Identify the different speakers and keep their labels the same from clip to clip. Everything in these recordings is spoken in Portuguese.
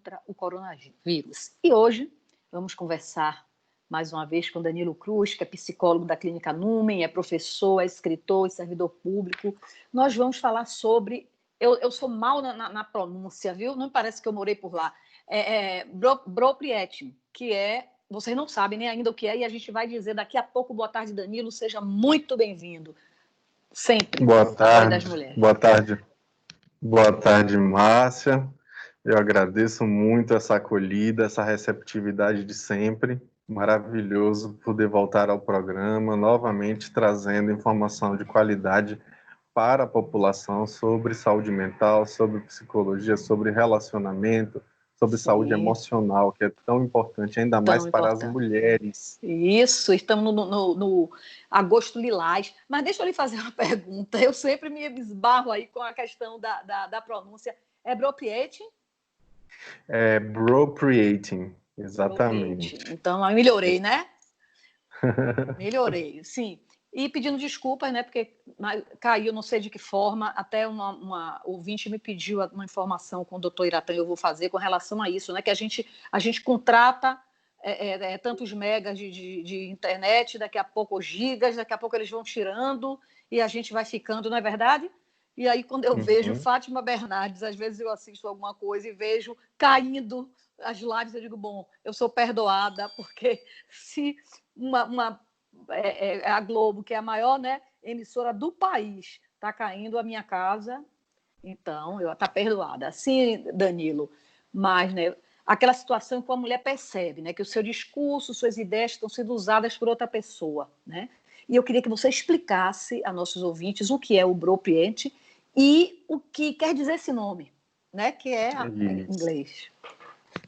Speaker 1: contra o coronavírus. E hoje vamos conversar mais uma vez com Danilo Cruz, que é psicólogo da Clínica Numen, é professor, é escritor e servidor público. Nós vamos falar sobre... Eu sou mal na pronúncia, viu? Não parece que eu morei por lá. Broprietin, que é... Vocês não sabem nem ainda o que é, e a gente vai dizer daqui a pouco. Boa tarde, Danilo. Seja muito bem-vindo. Sempre.
Speaker 2: Boa tarde.
Speaker 1: Das mulheres.
Speaker 2: Boa tarde. Boa tarde, Márcia. Eu agradeço muito essa acolhida, essa receptividade de sempre. Maravilhoso poder voltar ao programa, novamente trazendo informação de qualidade para a população sobre saúde mental, sobre psicologia, sobre relacionamento, sobre saúde emocional, que é tão importante, ainda mais para as mulheres.
Speaker 1: Isso, estamos no agosto lilás. Mas deixa eu lhe fazer uma pergunta. Eu sempre me esbarro aí com a questão da pronúncia. É Broprietin?
Speaker 2: É Broprietin, exatamente.
Speaker 1: Broprietin. Então, eu melhorei, né? Melhorei, sim. E pedindo desculpas, né? Porque caiu, não sei de que forma, até uma ouvinte me pediu uma informação com o doutor Iratã, eu vou fazer com relação a isso, né? Que a gente contrata tantos megas de internet, daqui a pouco gigas, daqui a pouco eles vão tirando e a gente vai ficando, não é verdade? E aí, quando eu vejo Fátima Bernardes, às vezes eu assisto alguma coisa e vejo caindo as lives, eu digo, bom, eu sou perdoada, porque se a Globo, que é a maior, né, emissora do país, está caindo a minha casa, então eu está perdoada. Sim, Danilo, mas, né, aquela situação que a mulher percebe, né, que o seu discurso, suas ideias estão sendo usadas por outra pessoa, né? E eu queria que você explicasse a nossos ouvintes o que é o Broprietin e o que quer dizer esse nome, né, que é em inglês.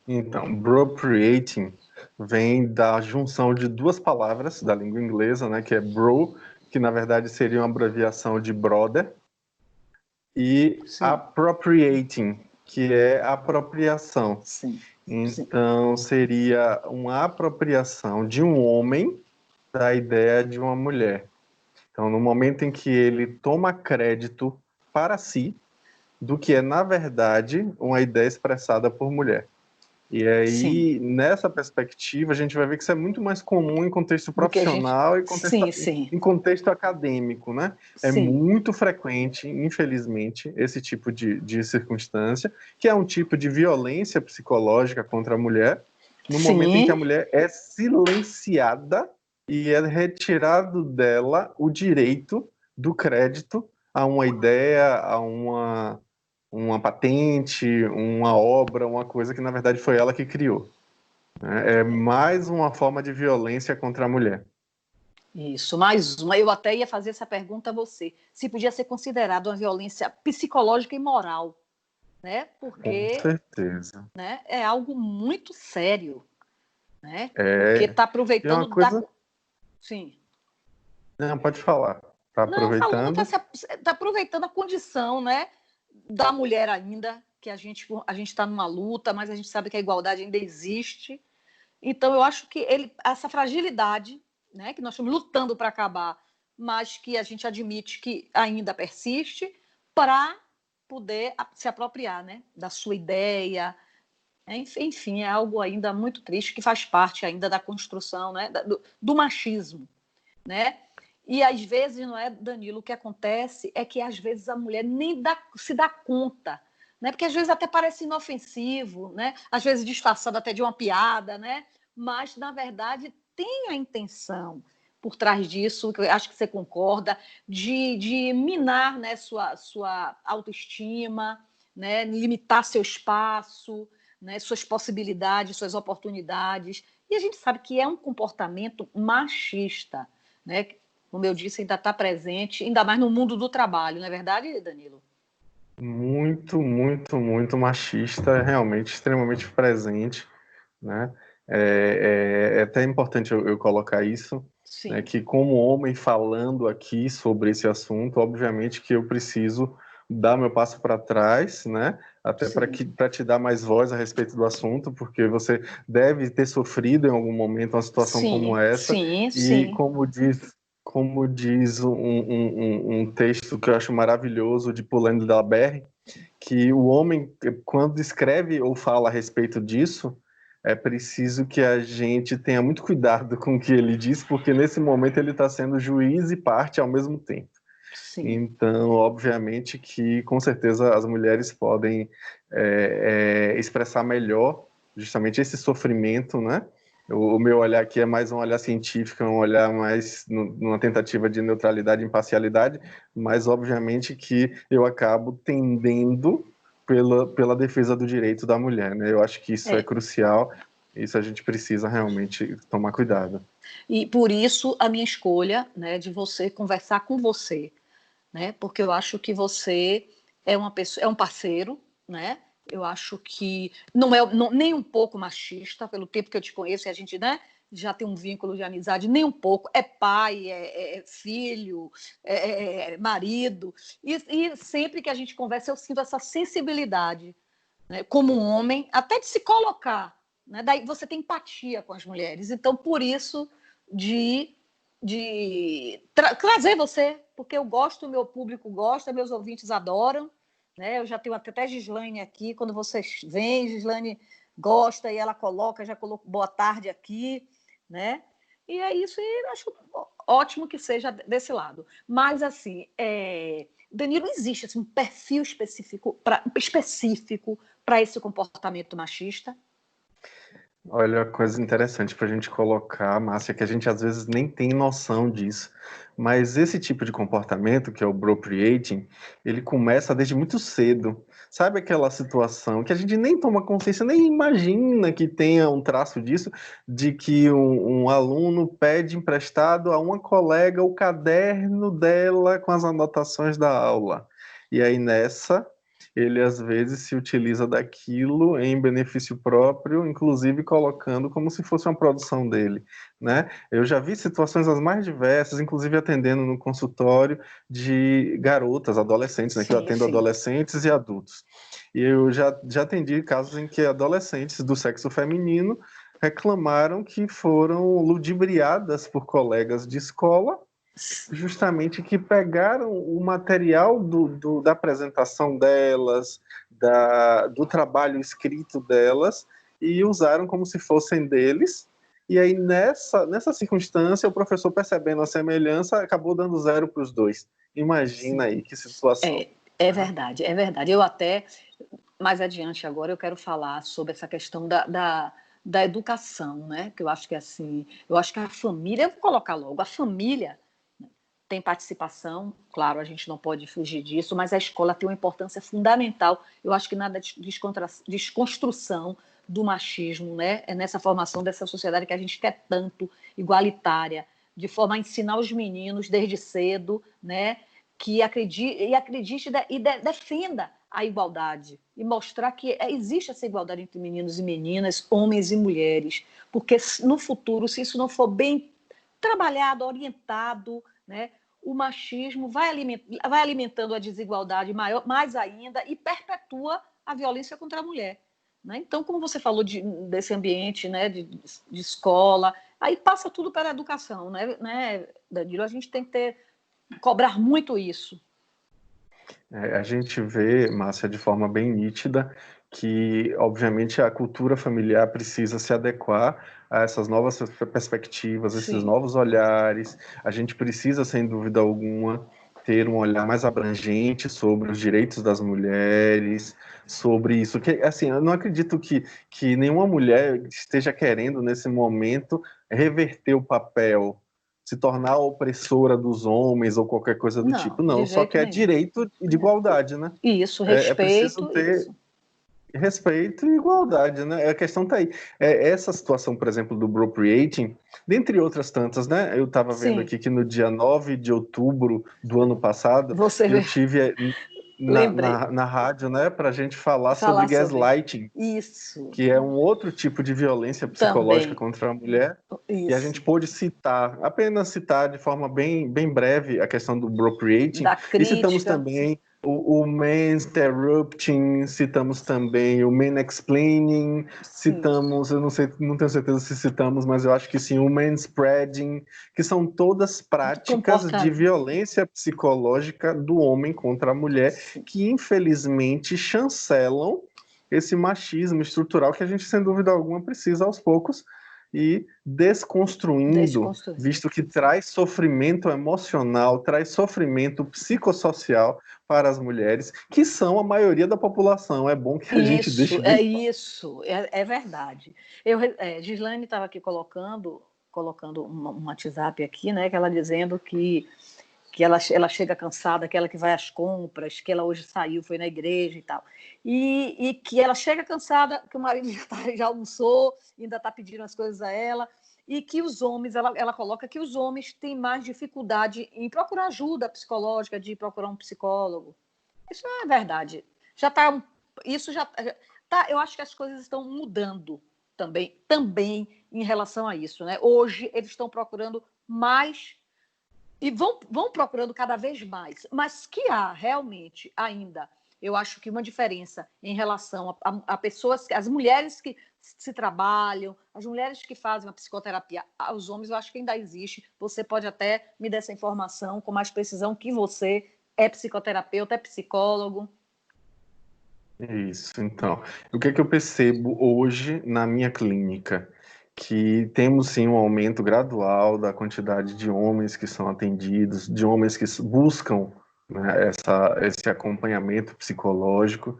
Speaker 2: Então, Broprietin vem da junção de duas palavras da língua inglesa, né, que é bro, que na verdade seria uma abreviação de brother, e appropriating, que é apropriação.
Speaker 1: Sim.
Speaker 2: Então, seria uma apropriação de um homem da ideia de uma mulher. Então, no momento em que ele toma crédito para si do que é, na verdade, uma ideia expressada por mulher. E aí, nessa perspectiva, a gente vai ver que isso é muito mais comum em contexto profissional e em contexto acadêmico, né? É muito frequente, infelizmente, esse tipo de circunstância, que é um tipo de violência psicológica contra a mulher, no momento em que a mulher é silenciada e é retirado dela o direito do crédito a uma ideia, a uma patente, uma obra, uma coisa que na verdade foi ela que criou. É mais uma forma de violência contra a mulher.
Speaker 1: Isso, mais uma. Eu até ia fazer essa pergunta a você. Se podia ser considerado uma violência psicológica e moral, né? Porque,
Speaker 2: com certeza,
Speaker 1: né, é algo muito sério, né? Porque está aproveitando
Speaker 2: uma coisa...
Speaker 1: Sim.
Speaker 2: Não, pode falar. Está aproveitando...
Speaker 1: Está aproveitando a condição, né, da mulher ainda, que a gente está numa luta, mas a gente sabe que a igualdade ainda existe. Então, eu acho que essa fragilidade, né, que nós estamos lutando para acabar, mas que a gente admite que ainda persiste, para poder se apropriar, né, da sua ideia. Enfim, é algo ainda muito triste, que faz parte ainda da construção, né, do machismo, né? E às vezes, não é, Danilo, o que acontece é que às vezes a mulher nem se dá conta, né? Porque às vezes até parece inofensivo, né? Às vezes disfarçado até de uma piada, né? Mas na verdade tem a intenção por trás disso, que eu acho que você concorda, de minar, né, sua autoestima, né? Limitar seu espaço, né? Suas possibilidades, suas oportunidades. E a gente sabe que é um comportamento machista, né? Como eu disse, ainda está presente, ainda mais no mundo do trabalho, não é verdade, Danilo?
Speaker 2: Muito, muito, muito machista, realmente extremamente presente, né? É até importante eu colocar isso, né, que como homem falando aqui sobre esse assunto, obviamente que eu preciso dar meu passo para trás, né? Até para te dar mais voz a respeito do assunto, porque você deve ter sofrido em algum momento uma situação como essa, e como diz um texto que eu acho maravilhoso de Paul Berry, que o homem, quando escreve ou fala a respeito disso, é preciso que a gente tenha muito cuidado com o que ele diz, porque nesse momento ele está sendo juiz e parte ao mesmo tempo.
Speaker 1: Sim.
Speaker 2: Então, obviamente que, com certeza, as mulheres podem expressar melhor justamente esse sofrimento, né? O meu olhar aqui é mais um olhar científico, um olhar mais numa tentativa de neutralidade e imparcialidade, mas obviamente que eu acabo tendendo pela defesa do direito da mulher, né? Eu acho que isso é crucial, isso a gente precisa realmente tomar cuidado.
Speaker 1: E por isso a minha escolha, né, de você conversar com você, né? Porque eu acho que você é uma pessoa, é um parceiro, né? Eu acho que não é nem um pouco machista, pelo tempo que eu te conheço, e a gente, né, já tem um vínculo de amizade, nem um pouco. É pai, é filho, é marido. E sempre que a gente conversa, eu sinto essa sensibilidade, né, como um homem, até de se colocar. Né? Daí você tem empatia com as mulheres. Então, por isso, de trazer você, porque eu gosto, o meu público gosta, meus ouvintes adoram, né? Eu já tenho até Gislaine aqui, quando vocês vêm, Gislaine gosta e ela coloca, já colocou boa tarde aqui, né? E é isso, e acho ótimo que seja desse lado. Mas, assim, Danilo, existe assim, um perfil específico para esse comportamento machista?
Speaker 2: Olha, coisa interessante para a gente colocar, Márcia, que a gente às vezes nem tem noção disso. Mas esse tipo de comportamento, que é o appropriating, ele começa desde muito cedo. Sabe aquela situação que a gente nem toma consciência, nem imagina que tenha um traço disso, de que um aluno pede emprestado a uma colega o caderno dela com as anotações da aula. E aí nessa ele às vezes se utiliza daquilo em benefício próprio, inclusive colocando como se fosse uma produção dele, né? Eu já vi situações as mais diversas, inclusive atendendo no consultório de garotas, adolescentes, né? Que eu atendo adolescentes e adultos. E eu já atendi casos em que adolescentes do sexo feminino reclamaram que foram ludibriadas por colegas de escola, justamente que pegaram o material da apresentação delas, do trabalho escrito delas, e usaram como se fossem deles. E aí, nessa circunstância, o professor, percebendo a semelhança, acabou dando 0 para os dois. Imagina aí que situação.
Speaker 1: É verdade, é verdade. Eu até, mais adiante agora, eu quero falar sobre essa questão da educação, né? Que eu acho que assim, eu acho que a família, eu vou colocar logo, a família tem participação, claro, a gente não pode fugir disso, mas a escola tem uma importância fundamental. Eu acho que nada de desconstrução do machismo, né? É nessa formação dessa sociedade que a gente quer tanto, igualitária, de forma a ensinar os meninos desde cedo, né? Que acredite e defenda a igualdade e mostrar que existe essa igualdade entre meninos e meninas, homens e mulheres, porque no futuro, se isso não for bem trabalhado, orientado, né, o machismo vai alimentando a desigualdade maior, mais ainda, e perpetua a violência contra a mulher. Né? Então, como você falou desse ambiente, né, de escola, aí passa tudo para a educação, né, Danilo? A gente tem que cobrar muito isso.
Speaker 2: A gente vê, Márcia, de forma bem nítida que, obviamente, a cultura familiar precisa se adequar a essas novas perspectivas, esses novos olhares. A gente precisa, sem dúvida alguma, ter um olhar mais abrangente sobre os direitos das mulheres, sobre isso. Que, assim, eu não acredito que nenhuma mulher esteja querendo, nesse momento, reverter o papel, se tornar opressora dos homens ou qualquer coisa do tipo. Não, só que é direito de igualdade, né?
Speaker 1: Isso, respeito.
Speaker 2: É preciso ter respeito e igualdade, né? A questão tá aí. Essa situação, por exemplo, do appropriating, dentre outras tantas, né? Eu estava vendo aqui que no dia 9 de outubro do ano passado, eu tive na rádio, né, para a gente falar sobre gaslighting, que é um outro tipo de violência psicológica contra a mulher. Isso. E a gente pôde apenas citar de forma bem breve a questão do appropriating. E citamos também o Mansplaining, citamos também o Mansplaining,
Speaker 1: Sim,
Speaker 2: citamos, eu não sei, não tenho certeza se citamos, mas eu acho que sim, o Manspreading, que são todas
Speaker 1: de
Speaker 2: práticas de
Speaker 1: comportamento.
Speaker 2: violência psicológica do homem contra a mulher,
Speaker 1: Sim,
Speaker 2: que infelizmente chancelam esse machismo estrutural que a gente, sem dúvida alguma, precisa aos poucos e desconstruindo,
Speaker 1: desconstruir.
Speaker 2: visto que traz sofrimento emocional, traz sofrimento psicossocial para as mulheres, que são a maioria da população. É bom que a gente deixe bem claro.
Speaker 1: Isso, é verdade. Gislaine estava aqui colocando um WhatsApp aqui, né, que ela dizendo que ela chega cansada, aquela que vai às compras, que ela hoje saiu, foi na igreja e tal. E que ela chega cansada, que o marido já almoçou, ainda está pedindo as coisas a ela, e que os homens, ela coloca que os homens têm mais dificuldade em procurar ajuda psicológica, de procurar um psicólogo. Isso não é verdade. Já está. Isso já tá. Eu acho que as coisas estão mudando também em relação a isso, né? Hoje eles estão procurando mais e vão procurando cada vez mais, mas que há realmente ainda, eu acho que uma diferença em relação a pessoas, as mulheres que se trabalham, as mulheres que fazem a psicoterapia, aos homens, eu acho que ainda existe. Você pode até me dar essa informação com mais precisão que você é psicoterapeuta, é psicólogo.
Speaker 2: Isso, então. O que é que eu percebo hoje na minha clínica? Que temos sim um aumento gradual da quantidade de homens que são atendidos, de homens que buscam, né, esse acompanhamento psicológico.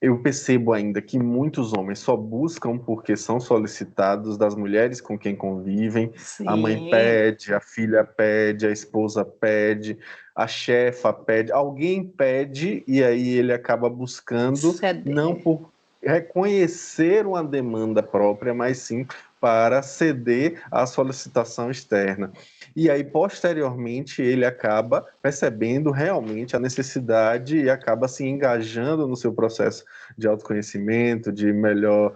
Speaker 2: Eu percebo ainda que muitos homens só buscam porque são solicitados das mulheres com quem convivem. A mãe
Speaker 1: Sim,
Speaker 2: pede, a filha pede, a esposa pede, a chefa pede, alguém pede e aí ele acaba buscando não por reconhecer uma demanda própria, mas sim para ceder à solicitação externa. E aí, posteriormente, ele acaba percebendo realmente a necessidade e acaba se engajando no seu processo de autoconhecimento, de melhor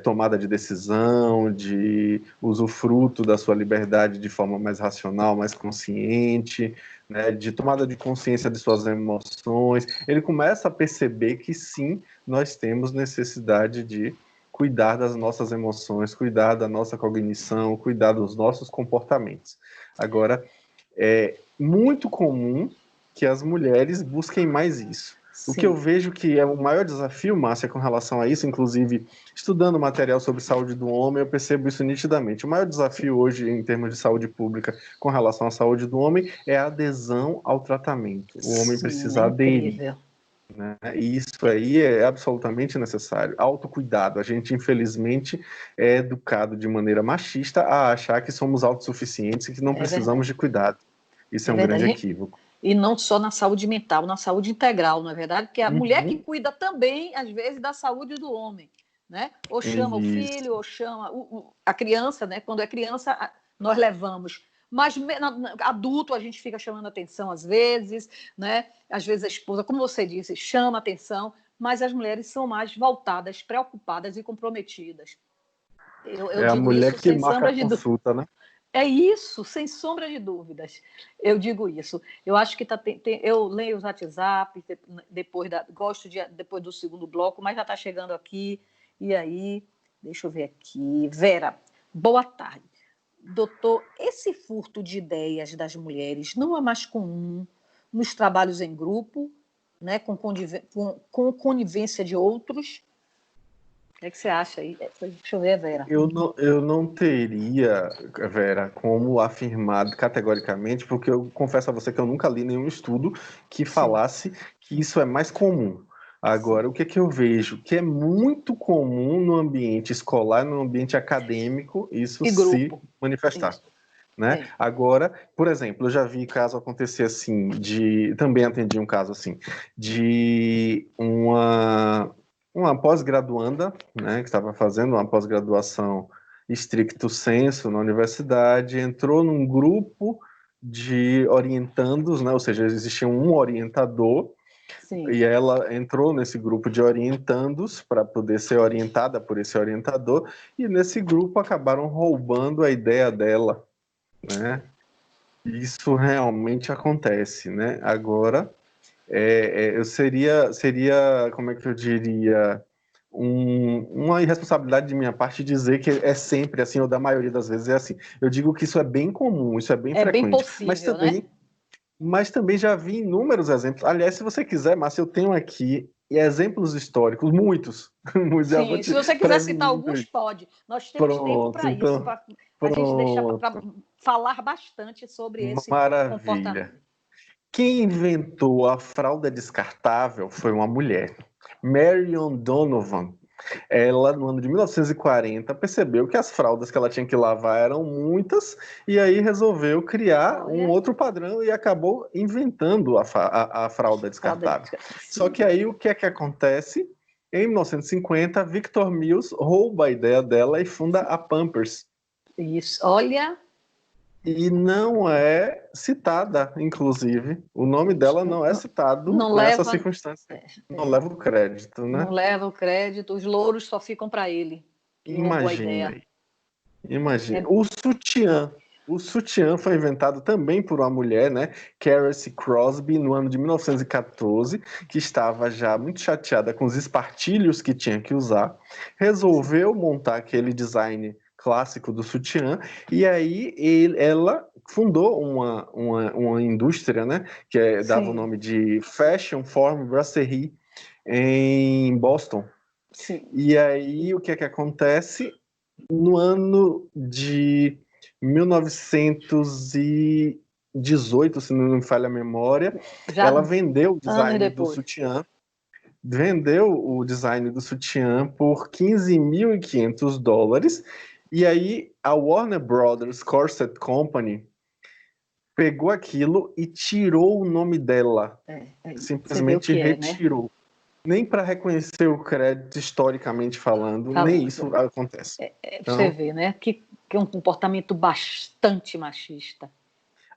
Speaker 2: tomada de decisão, de usufruto da sua liberdade de forma mais racional, mais consciente, né, de tomada de consciência de suas emoções. Ele começa a perceber que sim, nós temos necessidade de cuidar das nossas emoções, cuidar da nossa cognição, cuidar dos nossos comportamentos. Agora, é muito comum que as mulheres busquem mais isso. O que eu
Speaker 1: sim.
Speaker 2: vejo que é o maior desafio, Márcia, com relação a isso, inclusive estudando material sobre saúde do homem, eu percebo isso nitidamente. O maior desafio hoje, em termos de saúde pública, com relação à saúde do homem, é a adesão ao tratamento. O homem
Speaker 1: Sim, é
Speaker 2: precisa aderir,
Speaker 1: incrível.
Speaker 2: né? E isso aí é absolutamente necessário. Autocuidado. A gente, infelizmente, é educado de maneira machista a achar que somos autossuficientes e que não
Speaker 1: É
Speaker 2: precisamos
Speaker 1: verdade.
Speaker 2: de cuidado. Isso é
Speaker 1: É
Speaker 2: um grande
Speaker 1: verdade.
Speaker 2: equívoco.
Speaker 1: E não só na saúde mental, na saúde integral, não é verdade? Porque é a mulher que
Speaker 2: Uhum.
Speaker 1: cuida também, às vezes, da saúde do homem, né? Ou chama o
Speaker 2: Isso.
Speaker 1: filho, ou chama a criança, né? Quando é criança, nós levamos. Mas adulto a gente fica chamando atenção às vezes, né? Às vezes a esposa, como você disse, chama atenção, mas as mulheres são mais voltadas, preocupadas e comprometidas. Eu
Speaker 2: É a
Speaker 1: digo
Speaker 2: mulher
Speaker 1: isso
Speaker 2: que
Speaker 1: sem
Speaker 2: marca a
Speaker 1: sombra de dúvida.
Speaker 2: consulta, né?
Speaker 1: É isso, sem sombra de dúvidas. Eu digo isso. Eu acho que eu leio os WhatsApp depois do segundo bloco, mas já está chegando aqui. E aí, deixa eu ver aqui. Vera, boa tarde. Doutor, esse furto de ideias das mulheres não é mais comum nos trabalhos em grupo, né, com conivência de outros? O que é que você acha aí? Deixa eu ver, Vera.
Speaker 2: Eu não teria, Vera, como afirmar categoricamente, porque eu confesso a você que eu nunca li nenhum estudo que
Speaker 1: Sim,
Speaker 2: falasse que isso é mais comum.
Speaker 1: sim.
Speaker 2: Agora, o que é que eu vejo? Que é muito comum no ambiente escolar, no ambiente acadêmico, isso
Speaker 1: E
Speaker 2: se
Speaker 1: grupo.
Speaker 2: manifestar.
Speaker 1: Isso.
Speaker 2: Né?
Speaker 1: É.
Speaker 2: Agora, por exemplo, eu já vi caso acontecer assim, também atendi um caso assim, de uma pós-graduanda, né, que estava fazendo uma pós-graduação stricto sensu na universidade, entrou num grupo de orientandos, né, ou seja, existia um orientador,
Speaker 1: Sim.
Speaker 2: e ela entrou nesse grupo de orientandos para poder ser orientada por esse orientador, e nesse grupo acabaram roubando a ideia dela, né? Isso realmente acontece, né? Agora, Seria, como é que eu diria, uma irresponsabilidade de minha parte dizer que é sempre assim, ou da maioria das vezes é assim. Eu digo que isso é bem comum, isso é bem
Speaker 1: É bem
Speaker 2: frequente, mas
Speaker 1: possível, né?
Speaker 2: também já vi inúmeros exemplos. Aliás, se você quiser, Márcio, eu tenho aqui exemplos históricos, muitos, já vou
Speaker 1: Sim, se
Speaker 2: te
Speaker 1: você quiser citar
Speaker 2: prevenindo
Speaker 1: alguns,
Speaker 2: aí.
Speaker 1: pode. Nós temos tempo
Speaker 2: Pronto,
Speaker 1: para isso,
Speaker 2: então,
Speaker 1: para a gente deixar para
Speaker 2: pronto,
Speaker 1: falar bastante sobre esse
Speaker 2: maravilha.
Speaker 1: comportamento.
Speaker 2: Quem inventou a fralda descartável foi uma mulher, Marion Donovan. Ela, no ano de 1940, percebeu que as fraldas que ela tinha que lavar eram muitas e aí resolveu criar um
Speaker 1: Olha,
Speaker 2: outro padrão e acabou inventando a fralda descartável. Só
Speaker 1: sim,
Speaker 2: que aí o que é que acontece? Em 1950, Victor Mills rouba a ideia dela e funda a Pampers.
Speaker 1: isso. Olha,
Speaker 2: E não é citada, inclusive. O nome dela não é citado
Speaker 1: não
Speaker 2: nessa
Speaker 1: leva,
Speaker 2: circunstância. Não leva o crédito,
Speaker 1: não
Speaker 2: né?
Speaker 1: leva o crédito, os louros só ficam para ele, que roubou a
Speaker 2: Imagina
Speaker 1: ideia.
Speaker 2: aí. Imagina.
Speaker 1: É,
Speaker 2: O sutiã. O sutiã foi inventado também por uma mulher, né? Caresse Crosby, no ano de 1914, que estava já muito chateada com os espartilhos que tinha que usar. Resolveu montar aquele design clássico do sutiã, e aí ela fundou uma indústria, né? Dava o
Speaker 1: sim,
Speaker 2: nome de Fashion Form Brasserie em Boston.
Speaker 1: sim.
Speaker 2: E aí o que é que acontece? No ano de 1918, se não me falha a memória,
Speaker 1: Já
Speaker 2: ela
Speaker 1: anos depois.
Speaker 2: vendeu o design do sutiã por $15.500. E aí a Warner Brothers Corset Company pegou aquilo e tirou o nome dela.
Speaker 1: Você vê o
Speaker 2: Simplesmente
Speaker 1: que é, né?
Speaker 2: retirou. Nem para reconhecer o crédito historicamente falando, nem
Speaker 1: Falando.
Speaker 2: isso acontece.
Speaker 1: Você
Speaker 2: Então,
Speaker 1: vê, né? Que é um comportamento bastante machista.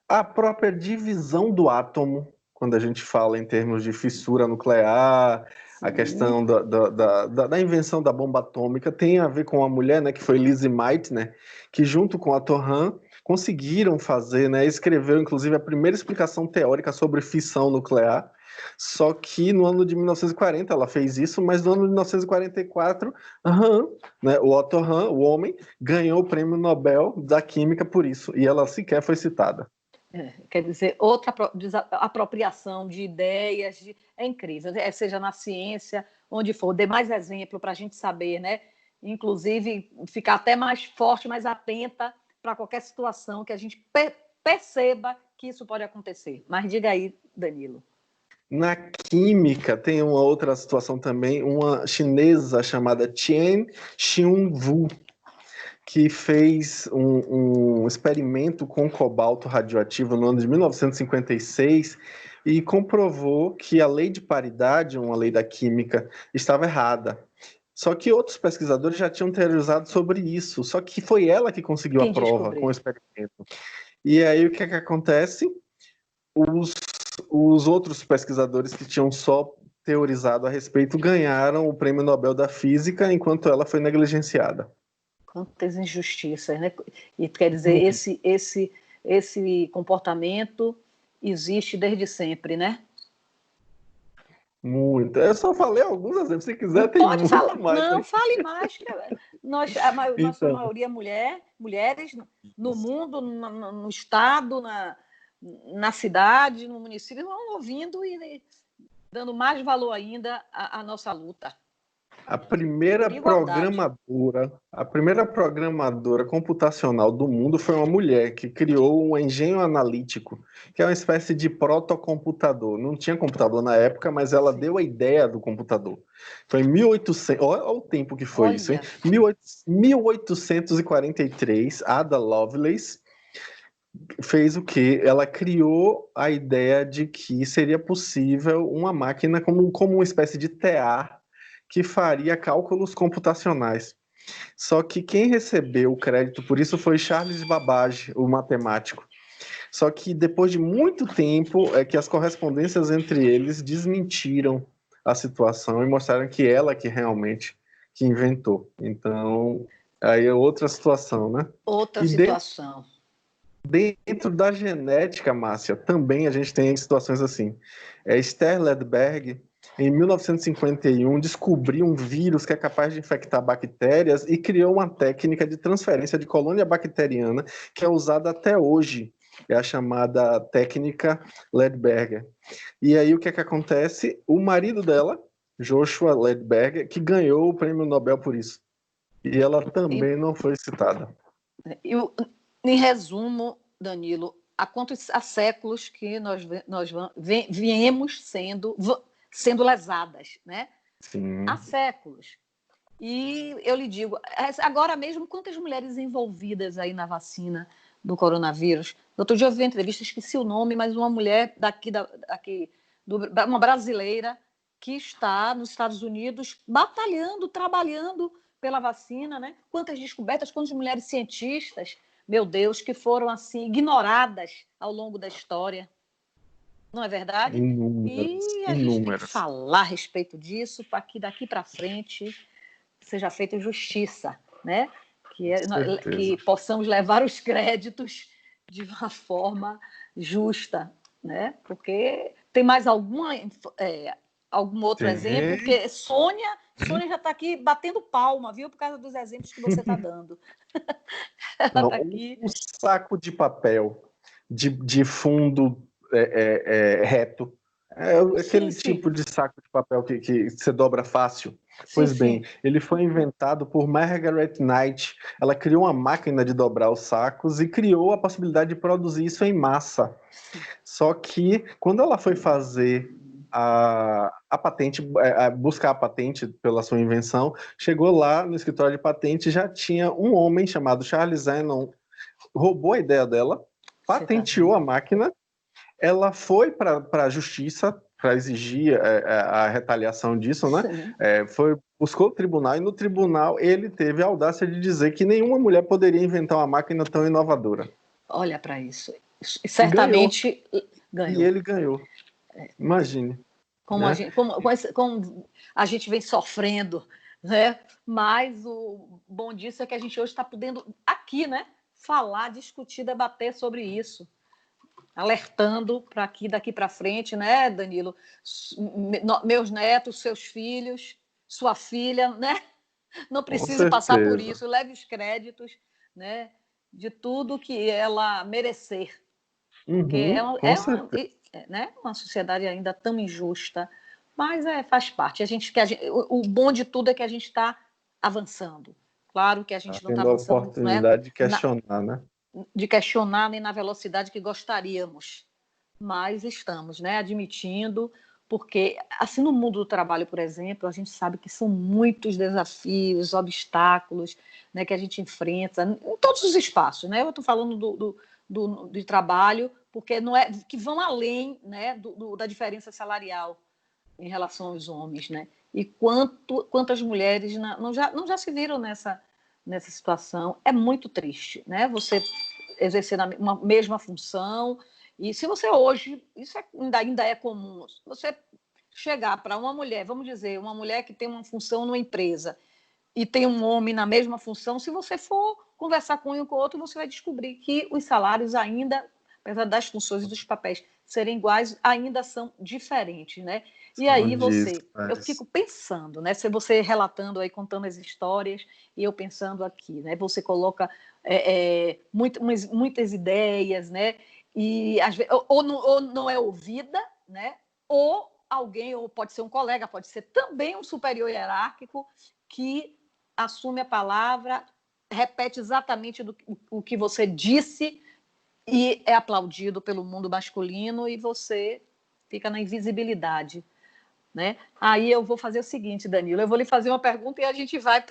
Speaker 2: a própria divisão do átomo, quando a gente fala em termos de fissura nuclear, a
Speaker 1: Sim,
Speaker 2: questão da invenção da bomba atômica, tem a ver com uma mulher, né, que foi Lizzie Meitner, que junto com a Torran conseguiram fazer, né, escreveu inclusive a primeira explicação teórica sobre fissão nuclear. Só que no ano de 1940 ela fez isso, mas no ano de 1944, né, o Otto Hahn, o homem, ganhou o prêmio Nobel da Química por isso, e ela sequer foi citada.
Speaker 1: quer dizer, outra apropriação de ideias, é incrível, seja na ciência, onde for, dê mais exemplo para a gente saber, né? Inclusive, ficar até mais forte, mais atenta para qualquer situação que a gente perceba que isso pode acontecer. Mas diga aí, Danilo.
Speaker 2: Na química, tem uma outra situação também, uma chinesa chamada Chen Xiongwu, que fez um experimento com cobalto radioativo no ano de 1956 e comprovou que a lei de paridade, uma lei da química, estava errada. Só que outros pesquisadores já tinham teorizado sobre isso, só que foi ela que conseguiu a
Speaker 1: Quem
Speaker 2: prova com o
Speaker 1: descobriu?
Speaker 2: experimento. E aí o que é que acontece? Os, os outros pesquisadores que tinham só teorizado a respeito ganharam o Prêmio Nobel da Física, enquanto ela foi negligenciada.
Speaker 1: Quantas injustiças, né? E quer dizer, esse comportamento existe desde sempre, né?
Speaker 2: Muito. Eu só falei alguns exemplos, se quiser tem
Speaker 1: Pode
Speaker 2: muito
Speaker 1: falar,
Speaker 2: mais
Speaker 1: não,
Speaker 2: aí.
Speaker 1: fale mais, que nossa
Speaker 2: Então,
Speaker 1: maioria mulheres no mundo, no estado, na cidade, no município, vão ouvindo e dando mais valor ainda à nossa luta por igualdade.
Speaker 2: a primeira programadora computacional do mundo foi uma mulher que criou um engenho analítico, que é uma espécie de protocomputador. Não tinha computador na época, mas ela
Speaker 1: Sim.
Speaker 2: deu a ideia do computador. Foi em 1800, olha o tempo que foi isso, hein?
Speaker 1: Olha,
Speaker 2: 1843, Ada Lovelace fez o quê? Ela criou a ideia de que seria possível uma máquina como uma espécie de tear que faria cálculos computacionais. Só que quem recebeu o crédito por isso foi Charles Babbage, o matemático. Só que depois de muito tempo é que as correspondências entre eles desmentiram a situação e mostraram que ela que realmente que inventou. Então, aí é outra situação, né?
Speaker 1: outra
Speaker 2: E dentro
Speaker 1: situação.
Speaker 2: Dentro da genética, Márcia, também a gente tem situações assim. Esther Ledberg, em 1951, descobriu um vírus que é capaz de infectar bactérias e criou uma técnica de transferência de colônia bacteriana que é usada até hoje. É a chamada técnica Ledberger. E aí o que é que acontece? O marido dela, Joshua Ledberger, que ganhou o prêmio Nobel por isso. E ela também não foi citada.
Speaker 1: Eu, em resumo, Danilo, há séculos que nós viemos sendo lesadas, né?
Speaker 2: Sim.
Speaker 1: Há séculos. E eu lhe digo, agora mesmo, quantas mulheres envolvidas aí na vacina do coronavírus? Outro dia eu vi uma entrevista, esqueci o nome, mas uma mulher uma brasileira que está nos Estados Unidos batalhando, trabalhando pela vacina, né? Quantas descobertas, quantas mulheres cientistas, meu Deus, que foram assim ignoradas ao longo da história. Não é verdade? E a gente tem que falar a respeito disso para que daqui para frente seja feita justiça, né? Que possamos levar os créditos de uma forma justa, né? Porque tem mais algum outro exemplo? Porque Sônia já está aqui batendo palma, viu? Por causa dos exemplos que você está dando.
Speaker 2: Ela tá aqui. Um saco de papel de fundo reto. Aquele tipo de saco de papel que você dobra fácil. Pois bem, ele foi inventado por Margaret Knight. Ela criou uma máquina de dobrar os sacos e criou a possibilidade de produzir isso em massa. Só que, quando ela foi fazer a patente, buscar a patente pela sua invenção, chegou lá no escritório de patente e já tinha um homem chamado Charles Zenon, roubou a ideia dela, patenteou a máquina, ela foi para a justiça para exigir a retaliação disso, né? Buscou o tribunal e no tribunal ele teve a audácia de dizer que nenhuma mulher poderia inventar uma máquina tão inovadora.
Speaker 1: Olha para isso. Certamente ganhou.
Speaker 2: E ele ganhou. Imagine.
Speaker 1: Como a gente vem sofrendo, né? Mas o bom disso é que a gente hoje está podendo aqui, né? Falar, discutir, debater sobre isso. Alertando para que daqui para frente, né, Danilo? Meus netos, seus filhos, sua filha, né? Não precisa passar por isso. Leve os créditos, né? De tudo que ela merecer. Porque uma sociedade ainda tão injusta, mas faz parte. O bom de tudo é que a gente está avançando. Claro que a gente não está avançando.
Speaker 2: Tendo a oportunidade de questionar, né?
Speaker 1: De questionar nem na velocidade que gostaríamos, mas estamos, né, admitindo, porque assim no mundo do trabalho, por exemplo, a gente sabe que são muitos desafios, obstáculos, né, que a gente enfrenta em todos os espaços, né? Eu estou falando de trabalho, porque não é que vão além, né, da diferença salarial em relação aos homens, né? E quantas mulheres não já se viram nessa situação. É muito triste, né? Você exercer uma mesma função. E se você hoje, isso ainda é comum, se você chegar para uma mulher, vamos dizer, uma mulher que tem uma função numa empresa e tem um homem na mesma função, se você for conversar com um e com o outro, você vai descobrir que os salários ainda, apesar das funções e dos papéis serem iguais, ainda são diferentes, né? E aí eu fico pensando, né? Se você relatando aí, contando as histórias, e eu pensando aqui, né? Você coloca muitas ideias, né? E às vezes, ou não é ouvida, né? Ou alguém, ou pode ser um colega, pode ser também um superior hierárquico que assume a palavra, repete exatamente o que você disse e é aplaudido pelo mundo masculino e você fica na invisibilidade, né? Aí eu vou fazer o seguinte, Danilo, eu vou lhe fazer uma pergunta e a gente vai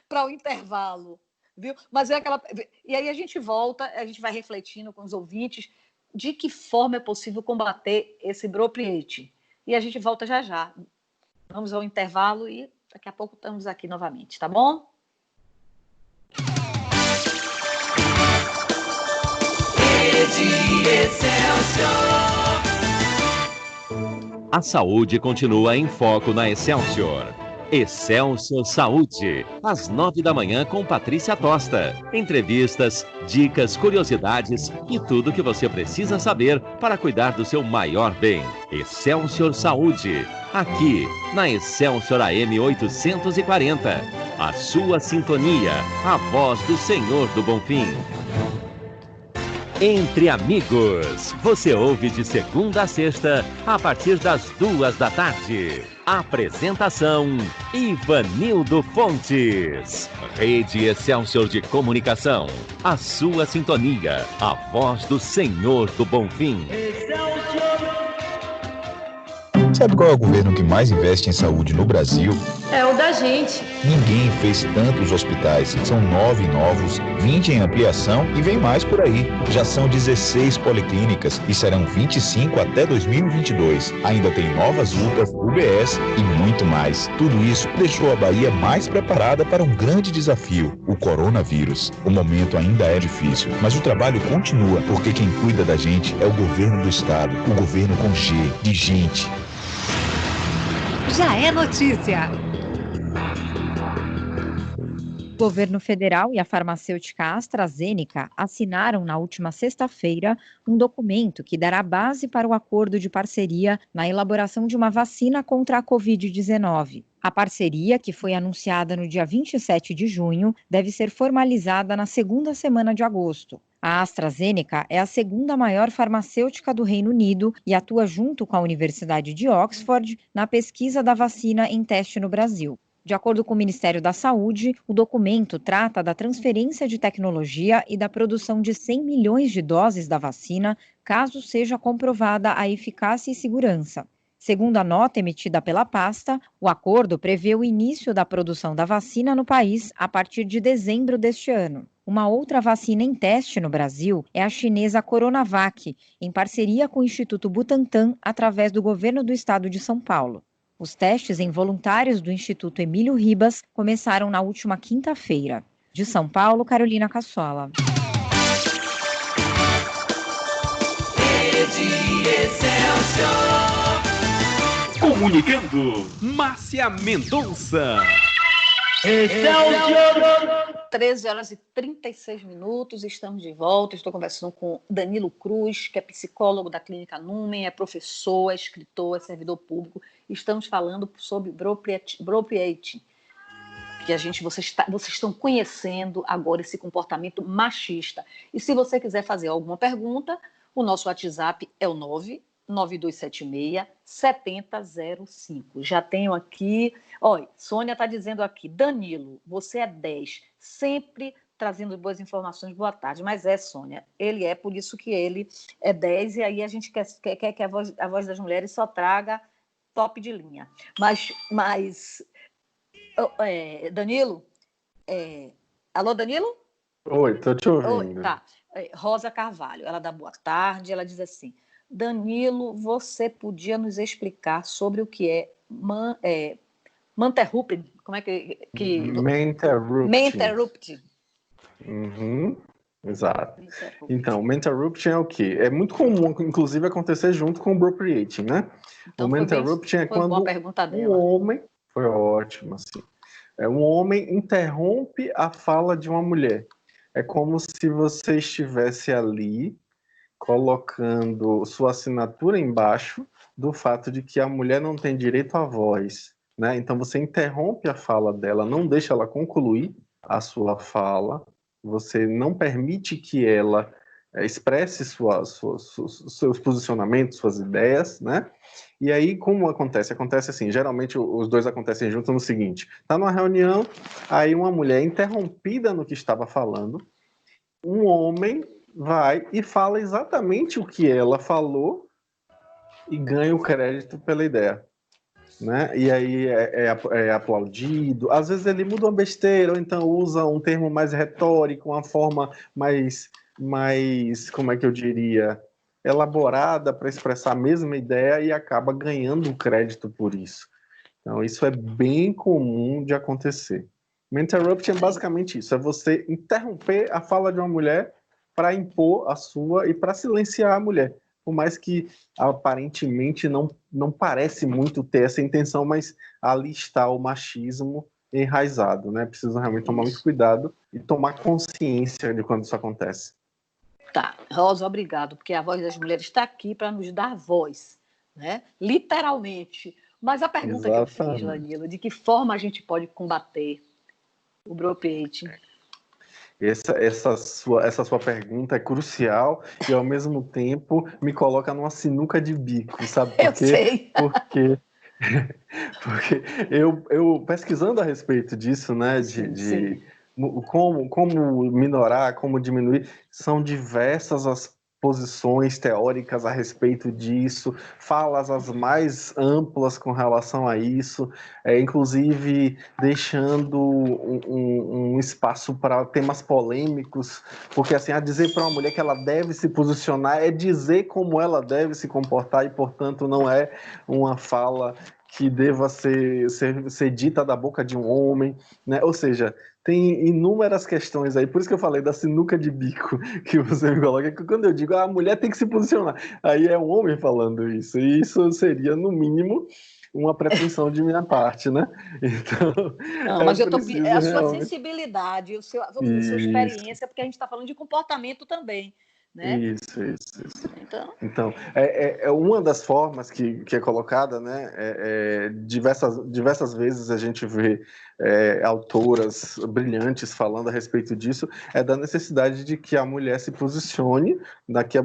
Speaker 1: para o intervalo, viu? Mas e aí a gente volta, a gente vai refletindo com os ouvintes de que forma é possível combater esse bropriate. E a gente volta já já. Vamos ao intervalo e daqui a pouco estamos aqui novamente, tá bom?
Speaker 3: A saúde continua em foco na Excelsior. Excelsior Saúde, às 9 da manhã com Patrícia Tosta. Entrevistas, dicas, curiosidades e tudo o que você precisa saber para cuidar do seu maior bem. Excelsior Saúde, aqui na Excelsior AM 840. A sua sintonia, a voz do Senhor do Bonfim. Entre Amigos, você ouve de segunda a sexta, a partir das 2 da tarde. Apresentação, Ivanildo Fontes. Rede Excelsior de Comunicação, a sua sintonia, a voz do Senhor do Bonfim.
Speaker 4: Sabe qual é o governo que mais investe em saúde no Brasil?
Speaker 5: É o da gente.
Speaker 4: Ninguém fez tantos hospitais. São 9 novos, 20 em ampliação e vem mais por aí. Já são 16 policlínicas e serão 25 até 2022. Ainda tem novas UPAs, UBS e muito mais. Tudo isso deixou a Bahia mais preparada para um grande desafio, o coronavírus. O momento ainda é difícil, mas o trabalho continua, porque quem cuida da gente é o governo do estado, o governo com G, de gente.
Speaker 6: Já é notícia.
Speaker 7: O governo federal e a farmacêutica AstraZeneca assinaram na última sexta-feira um documento que dará base para o acordo de parceria na elaboração de uma vacina contra a Covid-19. A parceria, que foi anunciada no dia 27 de junho, deve ser formalizada na segunda semana de agosto. A AstraZeneca é a segunda maior farmacêutica do Reino Unido e atua junto com a Universidade de Oxford na pesquisa da vacina em teste no Brasil. De acordo com o Ministério da Saúde, o documento trata da transferência de tecnologia e da produção de 100 milhões de doses da vacina, caso seja comprovada a eficácia e segurança. Segundo a nota emitida pela pasta, o acordo prevê o início da produção da vacina no país a partir de dezembro deste ano. Uma outra vacina em teste no Brasil é a chinesa Coronavac, em parceria com o Instituto Butantan, através do governo do estado de São Paulo. Os testes em voluntários do Instituto Emílio Ribas começaram na última quinta-feira. De São Paulo, Carolina Cassola.
Speaker 3: Comunicando, Márcia Mendonça.
Speaker 1: 13 horas e 36 minutos, estamos de volta. Estou conversando com Danilo Cruz, que é psicólogo da Clínica Numen, é professor, é escritor, é servidor público. Estamos falando sobre Bropriating, que vocês estão conhecendo agora esse comportamento machista. E se você quiser fazer alguma pergunta, o nosso WhatsApp é o 99276-7005. Já tenho aqui... Olha, Sônia está dizendo aqui, Danilo, você é 10, sempre trazendo boas informações, boa tarde. Mas Sônia, ele é, por isso que ele é 10, e aí a gente quer que a voz das mulheres só traga top de linha. Mas Danilo, alô, Danilo?
Speaker 2: Oi, tô te ouvindo.
Speaker 1: Oi, tá. Rosa Carvalho, ela dá boa tarde, ela diz assim, Danilo, você podia nos explicar sobre o que é Manterrupting? Como é que... Manterrupting.
Speaker 2: Uhum, exato. Então, Manterrupting é o quê? É muito comum, inclusive, acontecer junto com o Bropriating, né?
Speaker 1: Então,
Speaker 2: o Manterrupting é quando um homem... Foi ótimo, assim. Um homem interrompe a fala de uma mulher. É como se você estivesse ali colocando sua assinatura embaixo do fato de que a mulher não tem direito à voz, né? Então você interrompe a fala dela, não deixa ela concluir a sua fala, você não permite que ela expresse seus posicionamentos, suas ideias, né? E aí, como acontece? Acontece assim, geralmente os dois acontecem juntos no seguinte, tá numa reunião, aí uma mulher é interrompida no que estava falando, um homem vai e fala exatamente o que ela falou e ganha o crédito pela ideia, né? E aí é aplaudido. Às vezes ele muda uma besteira, ou então usa um termo mais retórico, uma forma mais como é que eu diria, elaborada para expressar a mesma ideia e acaba ganhando o crédito por isso. Então isso é bem comum de acontecer. Interruption é basicamente isso, é você interromper a fala de uma mulher para impor a sua e para silenciar a mulher. por mais que aparentemente não parece muito ter essa intenção, mas ali está o machismo enraizado, né? Precisa realmente tomar muito cuidado e tomar consciência de quando isso acontece.
Speaker 1: Tá, Rosa, obrigado, porque a Voz das Mulheres está aqui para nos dar voz, né? Literalmente. Mas a pergunta que eu fiz, Danilo, de que forma a gente pode combater o bropeite?
Speaker 2: Essa sua pergunta é crucial e, ao mesmo tempo, me coloca numa sinuca de bico, sabe por quê?
Speaker 1: Eu sei.
Speaker 2: Porque eu pesquisando a respeito disso, né,
Speaker 1: Sim.
Speaker 2: como minorar, como diminuir, são diversas as posições teóricas a respeito disso, falas as mais amplas com relação a isso, inclusive deixando um espaço para temas polêmicos, porque assim, a dizer para uma mulher que ela deve se posicionar é dizer como ela deve se comportar e, portanto, não é uma fala que deva ser dita da boca de um homem, né? Ou seja, tem inúmeras questões aí, por isso que eu falei da sinuca de bico que você me coloca, que quando eu digo a mulher tem que se posicionar, aí é um homem falando isso, e isso seria, no mínimo, uma pretensão de minha parte, né? Então,
Speaker 1: não, mas eu tô, a sua
Speaker 2: realmente...
Speaker 1: sensibilidade, vamos dizer, sua experiência, porque a gente está falando de comportamento também, né?
Speaker 2: Isso. Então, é uma das formas que é colocada, né? Diversas vezes a gente vê autoras brilhantes falando a respeito disso, da necessidade de que a mulher se posicione,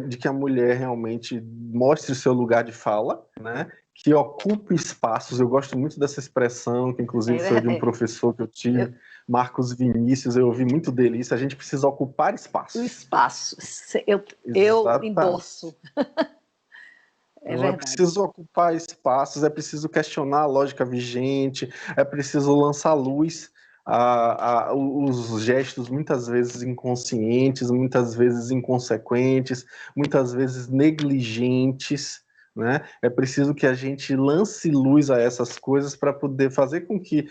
Speaker 2: de que a mulher realmente mostre seu lugar de fala, né? Que ocupe espaços. Eu gosto muito dessa expressão, que inclusive foi de um professor que eu tive, Marcos Vinícius, eu ouvi muito dele isso, a gente precisa ocupar espaços.
Speaker 1: O espaço, eu endorso.
Speaker 2: É preciso ocupar espaços, é preciso questionar a lógica vigente, é preciso lançar luz os gestos muitas vezes inconscientes, muitas vezes inconsequentes, muitas vezes negligentes, né? É preciso que a gente lance luz a essas coisas para poder fazer com que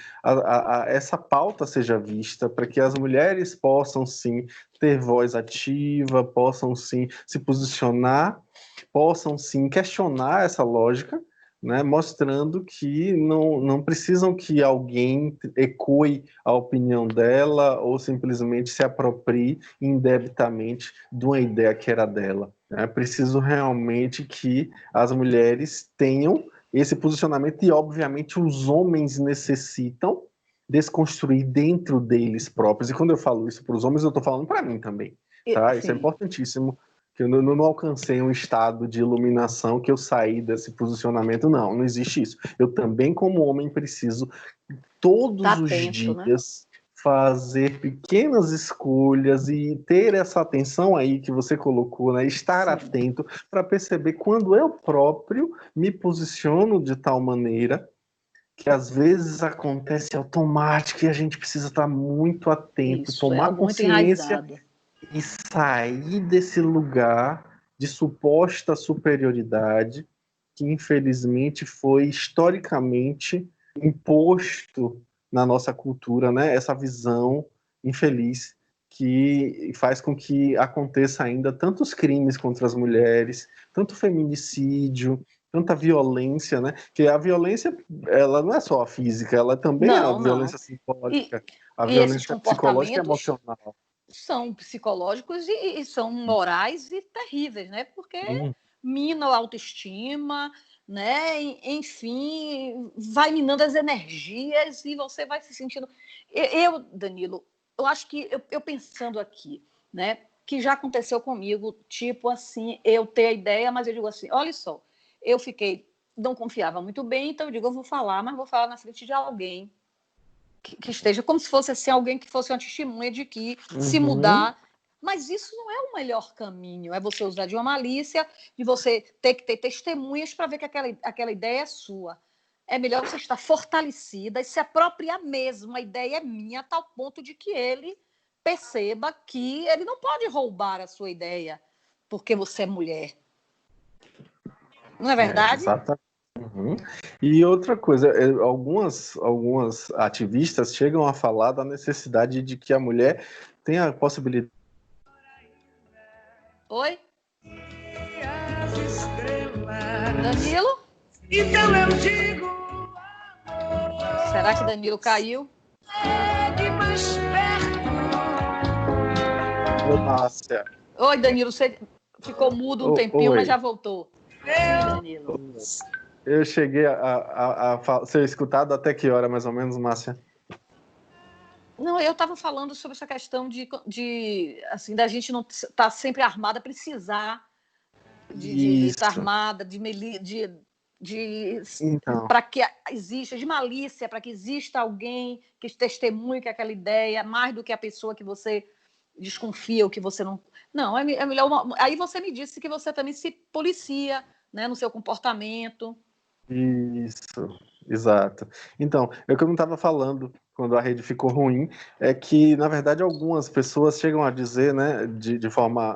Speaker 2: essa pauta seja vista, para que as mulheres possam sim ter voz ativa, possam sim se posicionar, possam sim questionar essa lógica, né, mostrando que não precisam que alguém ecoe a opinião dela ou simplesmente se aproprie indebitamente de uma ideia que era dela. É preciso realmente que as mulheres tenham esse posicionamento e, obviamente, os homens necessitam desconstruir dentro deles próprios. E quando eu falo isso para os homens, eu estou falando para mim também. Tá? Isso é importantíssimo. Que eu não alcancei um estado de iluminação que eu saí desse posicionamento. Não existe isso. Eu também, como homem, preciso todos os dias, né, fazer pequenas escolhas e ter essa atenção aí que você colocou, né? Estar atento para perceber quando eu próprio me posiciono de tal maneira que às vezes acontece automático e a gente precisa estar muito atento, tomar consciência e sair desse lugar de suposta superioridade que infelizmente foi historicamente imposto na nossa cultura, né? Essa visão infeliz que faz com que aconteça ainda tantos crimes contra as mulheres, tanto feminicídio, tanta violência, né? Que a violência, ela não é só a física, ela também é a violência psicológica, a violência psicológica e emocional.
Speaker 1: São psicológicos e são morais e terríveis, né? Porque mina a autoestima, né? Enfim, vai minando as energias e você vai se sentindo... Danilo, eu acho que eu pensando aqui, né? Que já aconteceu comigo, tipo assim, eu ter a ideia, mas eu digo assim, olha só, não confiava muito bem, então eu digo, eu vou falar, mas vou falar na frente de alguém que esteja, como se fosse assim, alguém que fosse uma testemunha de que se mudar. Mas isso não é o melhor caminho, é você usar de uma malícia, de você ter que ter testemunhas para ver que aquela ideia é sua. É melhor você estar fortalecida e se apropriar mesmo. A ideia é minha, a tal ponto de que ele perceba que ele não pode roubar a sua ideia porque você é mulher. Não é verdade?
Speaker 2: Exatamente. E outra coisa, algumas ativistas chegam a falar da necessidade de que a mulher tenha a possibilidade...
Speaker 1: Oi? Danilo?
Speaker 5: Então eu digo.
Speaker 1: Será que Danilo caiu?
Speaker 5: Chegue mais perto.
Speaker 2: Ô, Márcia.
Speaker 1: Oi, Danilo, você ficou mudo um tempinho,
Speaker 2: Oi.
Speaker 1: mas já voltou. Sim, Danilo.
Speaker 2: Eu cheguei a ser escutado até que hora, mais ou menos, Márcia?
Speaker 1: Não, eu estava falando sobre essa questão assim, da gente não estar sempre armada, precisar de estar armada,
Speaker 2: Então,
Speaker 1: para que exista, de malícia, para que exista alguém que testemunhe que aquela ideia, mais do que a pessoa que você desconfia ou que você não. Não, é melhor. Aí você me disse que você também se policia, né, no seu comportamento.
Speaker 2: isso, exato. Então, o que eu não estava falando quando a rede ficou ruim é que, na verdade, algumas pessoas chegam a dizer, né, de forma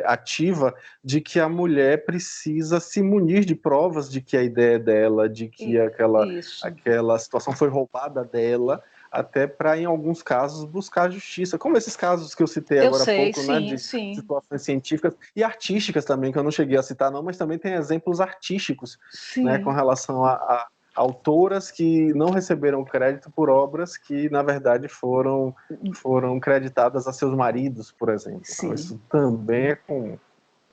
Speaker 2: ativa, de que a mulher precisa se munir de provas de que a ideia é dela, de que aquela situação foi roubada dela, até para, em alguns casos, buscar justiça. Como esses casos que eu citei agora há pouco,
Speaker 1: sim,
Speaker 2: né, de
Speaker 1: sim.
Speaker 2: situações científicas e artísticas também, que eu não cheguei a citar não, mas também tem exemplos artísticos, né, com relação a autoras que não receberam crédito por obras que, na verdade, foram creditadas a seus maridos, por exemplo. Então, isso também é comum.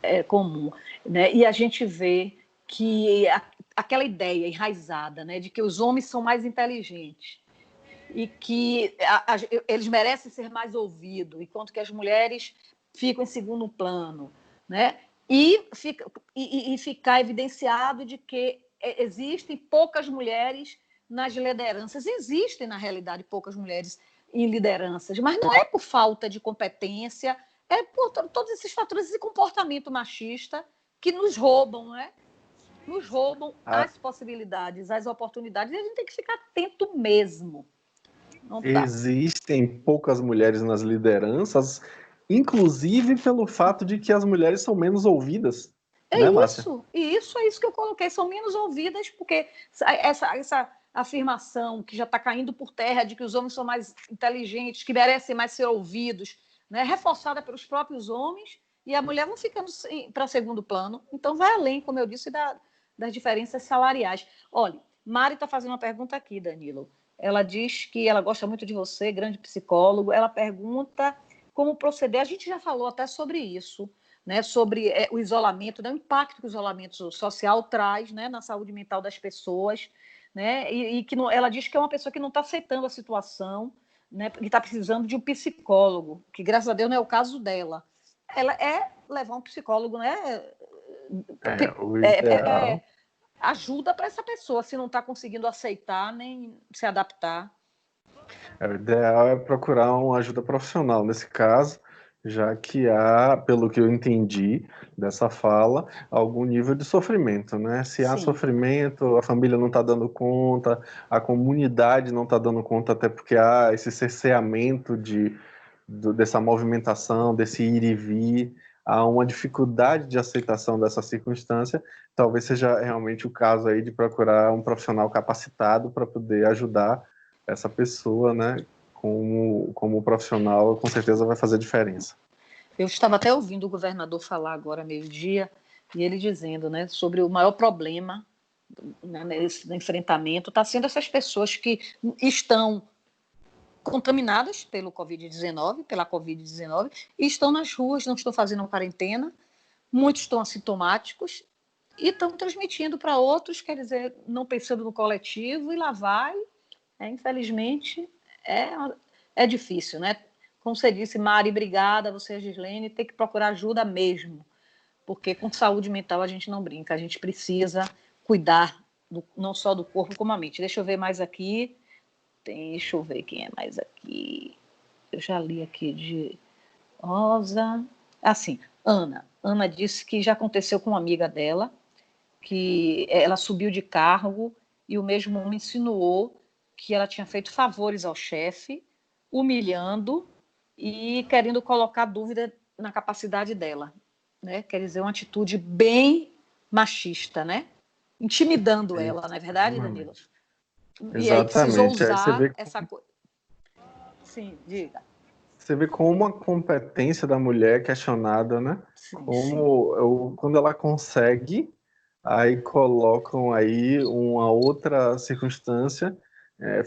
Speaker 1: É comum, né? E a gente vê que aquela ideia enraizada, né, de que os homens são mais inteligentes e que eles merecem ser mais ouvidos, enquanto que as mulheres ficam em segundo plano, né? E ficar evidenciado de que existem poucas mulheres nas lideranças. Existem, na realidade, poucas mulheres em lideranças, mas não é por falta de competência, é por todos esses fatores, esse comportamento machista que nos roubam, né? Nos roubam as possibilidades, as oportunidades, e a gente tem que ficar atento mesmo.
Speaker 2: Existem poucas mulheres nas lideranças, inclusive pelo fato de que as mulheres são menos ouvidas.
Speaker 1: É isso que eu coloquei, são menos ouvidas, porque essa afirmação que já está caindo por terra de que os homens são mais inteligentes, que merecem mais ser ouvidos, né, reforçada pelos próprios homens, e a mulher vai ficando para segundo plano. Então, vai além, como eu disse, das diferenças salariais. Olha, Mari está fazendo uma pergunta aqui, Danilo. Ela diz que ela gosta muito de você, grande psicólogo. Ela pergunta como proceder. A gente já falou até sobre isso, né, sobre o isolamento, né, o impacto que o isolamento social traz, né, na saúde mental das pessoas, né, e que ela diz que é uma pessoa que não está aceitando a situação, né, que está precisando de um psicólogo, que graças a Deus não é o caso dela. Ela levar um psicólogo, né,
Speaker 2: o ideal.
Speaker 1: Ajuda para essa pessoa, se não está conseguindo aceitar nem se adaptar.
Speaker 2: O ideal é procurar uma ajuda profissional nesse caso, já que há, pelo que eu entendi dessa fala, algum nível de sofrimento, né? Se há sofrimento, a família não está dando conta, a comunidade não está dando conta, até porque há esse cerceamento dessa movimentação, desse ir e vir, há uma dificuldade de aceitação dessa circunstância, talvez seja realmente o caso aí de procurar um profissional capacitado para poder ajudar essa pessoa, né, como profissional, com certeza vai fazer diferença.
Speaker 1: Eu estava até ouvindo o governador falar agora, meio-dia, e ele dizendo, né, sobre o maior problema, né, nesse enfrentamento, está sendo essas pessoas que estão contaminadas pela Covid-19, e estão nas ruas, não estão fazendo quarentena, muitos estão assintomáticos e estão transmitindo para outros, quer dizer, não pensando no coletivo, e lá vai. Infelizmente, é difícil, né? Como você disse, Mari, obrigada, você, Gislene, tem que procurar ajuda mesmo, porque com saúde mental a gente não brinca, a gente precisa cuidar não só do corpo, como a mente. Deixa eu ver mais aqui. Deixa eu ver quem é mais aqui. Eu já li aqui de Rosa. Assim, Ana. Ana disse que já aconteceu com uma amiga dela, que ela subiu de cargo e o mesmo homem insinuou que ela tinha feito favores ao chefe, humilhando e querendo colocar dúvida na capacidade dela, né? Quer dizer, uma atitude bem machista, né? Intimidando ela, não é verdade, Danilo? E aí precisou usar essa coisa. Sim, diga.
Speaker 2: Você vê como a competência da mulher é questionada, né? Quando ela consegue Aí colocam aí uma outra circunstância,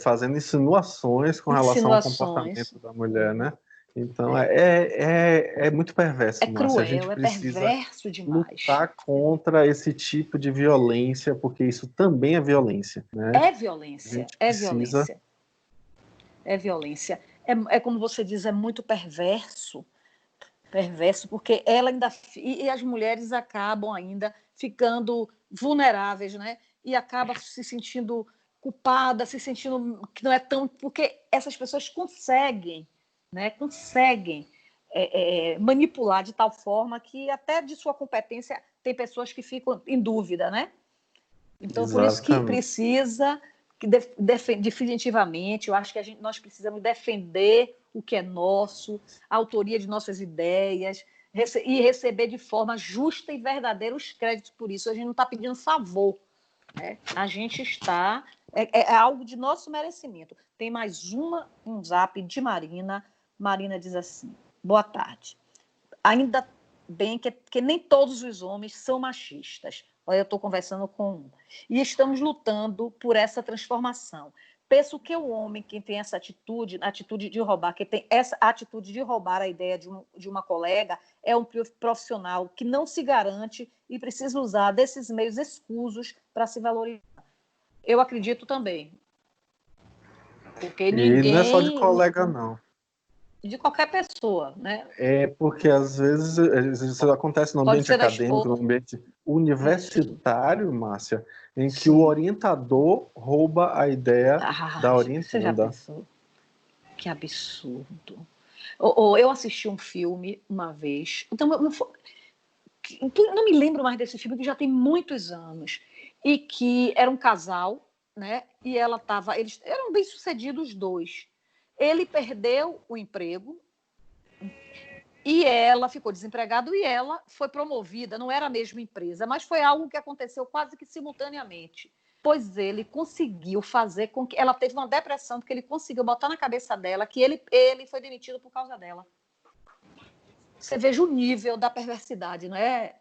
Speaker 2: fazendo insinuações com relação ao
Speaker 1: Insinuações.
Speaker 2: comportamento da mulher, né? Então é muito
Speaker 1: É
Speaker 2: perverso, Márcia. A gente
Speaker 1: cruel, é
Speaker 2: precisa
Speaker 1: perverso demais.
Speaker 2: lutar contra esse tipo de violência, porque isso também é violência, né?
Speaker 1: É
Speaker 2: A
Speaker 1: violência,
Speaker 2: gente
Speaker 1: é
Speaker 2: precisa.
Speaker 1: violência, é violência. É como você diz, é muito perverso, perverso, porque ela ainda e as mulheres acabam ainda ficando vulneráveis, né? E acaba se sentindo culpada, se sentindo que não é tão, porque essas pessoas conseguem, né? Conseguem manipular de tal forma que até de sua competência tem pessoas que ficam em dúvida, né? Então, por isso que
Speaker 2: Exatamente.
Speaker 1: precisa, que definitivamente, eu acho que nós precisamos defender o que é nosso, a autoria de nossas ideias, e receber de forma justa e verdadeira os créditos por isso. A gente não está pedindo favor, né? A gente está... É algo de nosso merecimento. Tem mais um zap de Marina. Marina diz assim, boa tarde. Ainda bem que nem todos os homens são machistas. Olha, eu estou conversando com um. E estamos lutando por essa transformação. Penso que o homem que tem essa atitude, a atitude de roubar, que tem essa atitude de roubar a ideia de uma colega, é um profissional que não se garante e precisa usar desses meios escusos para se valorizar. Eu acredito também. Porque
Speaker 2: E não é só de
Speaker 1: ninguém,
Speaker 2: colega, não.
Speaker 1: de qualquer pessoa, né?
Speaker 2: É porque às vezes isso acontece no
Speaker 1: Pode
Speaker 2: ambiente
Speaker 1: ser da
Speaker 2: acadêmico, no
Speaker 1: esposa.
Speaker 2: ambiente universitário, Márcia, em que o
Speaker 1: Sim.
Speaker 2: orientador rouba a ideia da
Speaker 1: Você já
Speaker 2: orientanda.
Speaker 1: pensou? Que absurdo. Eu assisti um filme uma vez, então não me lembro mais desse filme, que já tem muitos anos, e que era um casal, né? E eles eram bem-sucedidos os dois. Ele perdeu o emprego e ela ficou desempregada e ela foi promovida, não era a mesma empresa, mas foi algo que aconteceu quase que simultaneamente. Pois ele conseguiu fazer com que ela teve uma depressão, porque ele conseguiu botar na cabeça dela que ele foi demitido por causa dela. Você veja o nível da perversidade, não é?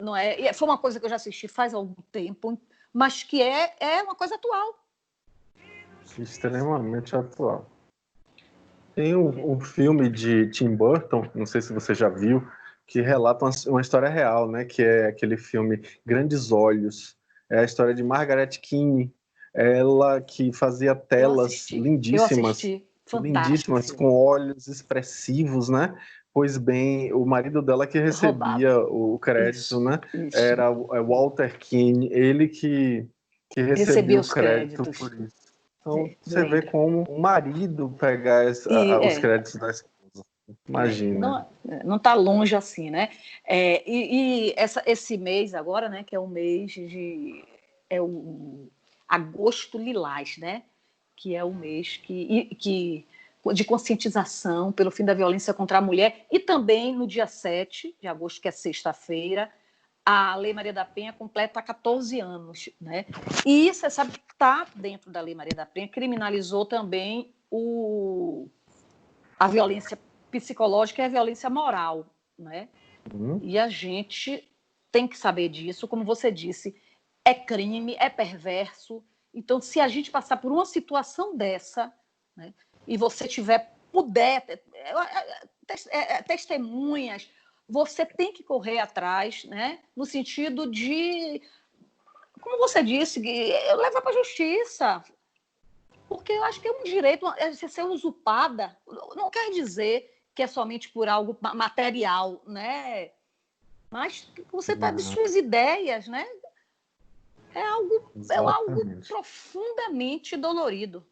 Speaker 1: Não é? E foi uma coisa que eu já assisti faz algum tempo, mas que é uma coisa atual.
Speaker 2: Extremamente atual. Tem um filme de Tim Burton, não sei se você já viu, que relata uma história real, né? Que é aquele filme Grandes Olhos. É a história de Margaret Keane, ela que fazia telas
Speaker 1: Eu
Speaker 2: lindíssimas,
Speaker 1: assisti. Fantástico o
Speaker 2: lindíssimas,
Speaker 1: filme.
Speaker 2: com olhos expressivos, né? Pois bem, o marido dela que
Speaker 1: Roubava.
Speaker 2: recebia o crédito,
Speaker 1: Isso,
Speaker 2: né?
Speaker 1: isso.
Speaker 2: Era Walter Keane, ele que recebia
Speaker 1: Recebia
Speaker 2: o
Speaker 1: os
Speaker 2: crédito
Speaker 1: créditos.
Speaker 2: por isso. Então, você vê
Speaker 1: Lembro.
Speaker 2: como o marido pegar
Speaker 1: E,
Speaker 2: os créditos da esposa. Imagina.
Speaker 1: não está longe assim, né? Esse mês agora, né, que é o mês é o agosto lilás, né? Que é o mês de conscientização pelo fim da violência contra a mulher, e também no dia 7 de agosto, que é sexta-feira, a Lei Maria da Penha completa 14 anos, né? E você sabe que está dentro da Lei Maria da Penha, criminalizou também a violência psicológica e a violência moral, né? E a gente tem que saber disso, como você disse, é crime, é perverso. Então, se a gente passar por uma situação dessa, né, e você puder testemunhas, você tem que correr atrás, né, no sentido de, como você disse, levar para a justiça. Porque eu acho que é um direito, você ser usurpada, não quer dizer que é somente por algo material, né? Mas você está de suas ideias, né? É algo
Speaker 2: Exatamente.
Speaker 1: profundamente dolorido.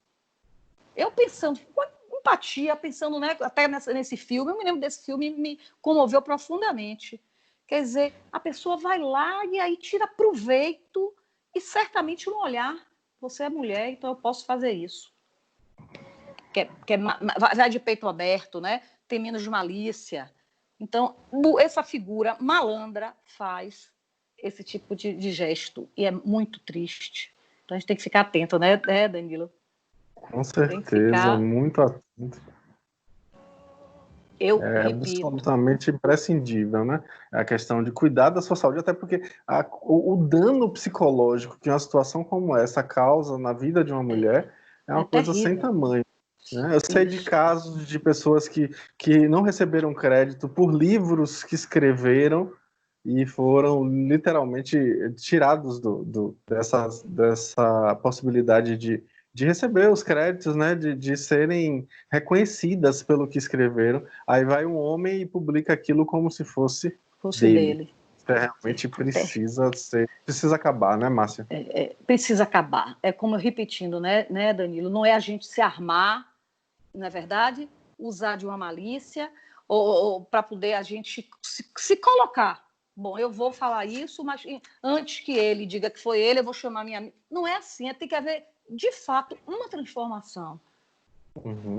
Speaker 1: Eu pensando, com empatia, pensando, né, até nesse filme, eu me lembro desse filme, me comoveu profundamente. Quer dizer, a pessoa vai lá e aí tira proveito e certamente no olhar, você é mulher, então eu posso fazer isso. Vai de peito aberto, né? Tem menos de malícia. Então, essa figura malandra faz esse tipo de gesto. E é muito triste. Então, a gente tem que ficar atento, né, Danilo?
Speaker 2: Com
Speaker 1: Tem que
Speaker 2: certeza,
Speaker 1: ficar...
Speaker 2: muito atento.
Speaker 1: Eu
Speaker 2: É
Speaker 1: repito.
Speaker 2: absolutamente imprescindível, né? A questão de cuidar da sua saúde, até porque o dano psicológico que uma situação como essa causa na vida de uma mulher é uma
Speaker 1: É
Speaker 2: coisa sem
Speaker 1: terrível.
Speaker 2: tamanho, né? Eu sei de
Speaker 1: Isso.
Speaker 2: casos de pessoas que não receberam crédito por livros que escreveram e foram literalmente tirados dessa possibilidade de receber os créditos, né? De serem reconhecidas pelo que escreveram. Aí vai um homem e publica aquilo como se fosse
Speaker 1: Fosse
Speaker 2: dele.
Speaker 1: dele.
Speaker 2: Isso realmente precisa acabar, né, Márcia?
Speaker 1: Precisa acabar. É como eu repetindo, né, Danilo? Não é a gente se armar, não é verdade? Usar de uma malícia ou para poder a gente se colocar. Bom, eu vou falar isso, mas antes que ele diga que foi ele, eu vou chamar minha amiga. Não é assim, tem que haver, de fato, uma transformação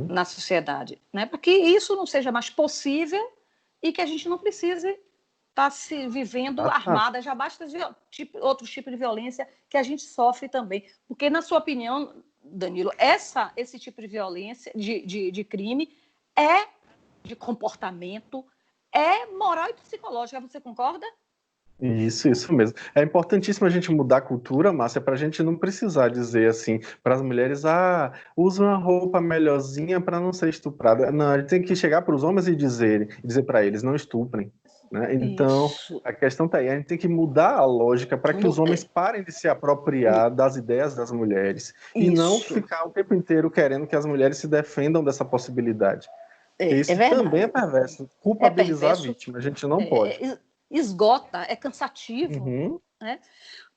Speaker 1: na sociedade, né? Para que isso não seja mais possível e que a gente não precise estar se vivendo armada. Já basta outros tipos de violência que a gente sofre também. Porque, na sua opinião, Danilo, esse tipo de violência, de crime, é de comportamento, é moral e psicológica. Você concorda?
Speaker 2: Isso mesmo. É importantíssimo a gente mudar a cultura, Márcia, para a gente não precisar dizer assim para as mulheres, usa uma roupa melhorzinha para não ser estuprada. Não, a gente tem que chegar para os homens e dizer para eles, não estuprem. Né? Então,
Speaker 1: Isso.
Speaker 2: a questão está aí, a gente tem que mudar a lógica para que os homens parem de se apropriar das ideias das mulheres e não ficar o tempo inteiro querendo que as mulheres se defendam dessa possibilidade. Porque isso também é perverso. Culpabilizar a vítima, a gente não pode.
Speaker 1: Esgota, é cansativo.
Speaker 2: Uhum.
Speaker 1: Né?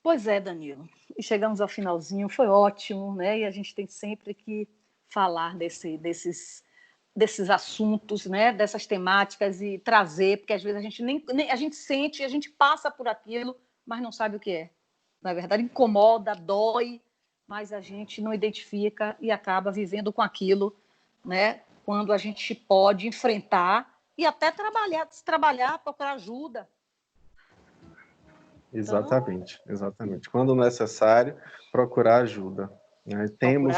Speaker 1: Pois é, Danilo. E chegamos ao finalzinho, foi ótimo, né? E a gente tem sempre que falar desses assuntos, né? Dessas temáticas e trazer, porque às vezes a gente nem a gente sente, a gente passa por aquilo, mas não sabe o que é. Na verdade, incomoda, dói, mas a gente não identifica e acaba vivendo com aquilo, né? Quando a gente pode enfrentar e até trabalhar, procurar ajuda.
Speaker 2: Exatamente. Quando necessário, procurar ajuda. Né? Temos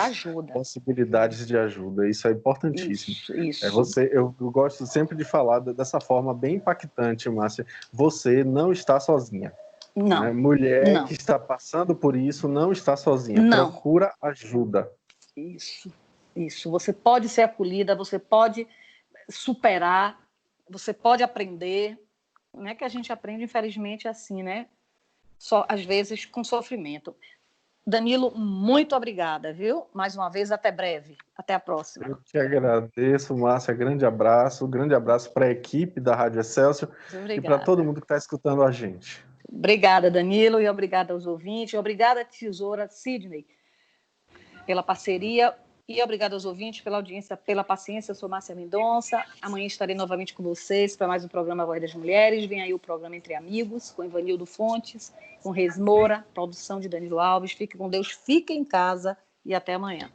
Speaker 2: possibilidades de ajuda, isso é importantíssimo.
Speaker 1: Isso.
Speaker 2: Eu gosto sempre de falar dessa forma bem impactante, Márcia. Você não está sozinha.
Speaker 1: Não.
Speaker 2: Né? Mulher que está passando por isso não está sozinha.
Speaker 1: Não.
Speaker 2: Procura ajuda.
Speaker 1: Isso. Você pode ser acolhida, você pode superar, você pode aprender. Não é que a gente aprende, infelizmente, assim, né? Só às vezes com sofrimento. Danilo, muito obrigada, viu? Mais uma vez, até breve. Até a próxima.
Speaker 2: Eu que agradeço, Márcia. Grande abraço para a equipe da Rádio Excelsior e para todo mundo que está escutando a gente.
Speaker 1: Obrigada, Danilo, e obrigada aos ouvintes. Obrigada, tesoura Sidney, pela parceria. E obrigada aos ouvintes pela audiência, pela paciência. Eu sou Márcia Mendonça. Amanhã estarei novamente com vocês para mais um programa Voz das Mulheres. Vem aí o programa Entre Amigos, com Ivanildo Fontes, com Reis Moura, produção de Danilo Alves. Fique com Deus, fique em casa e até amanhã.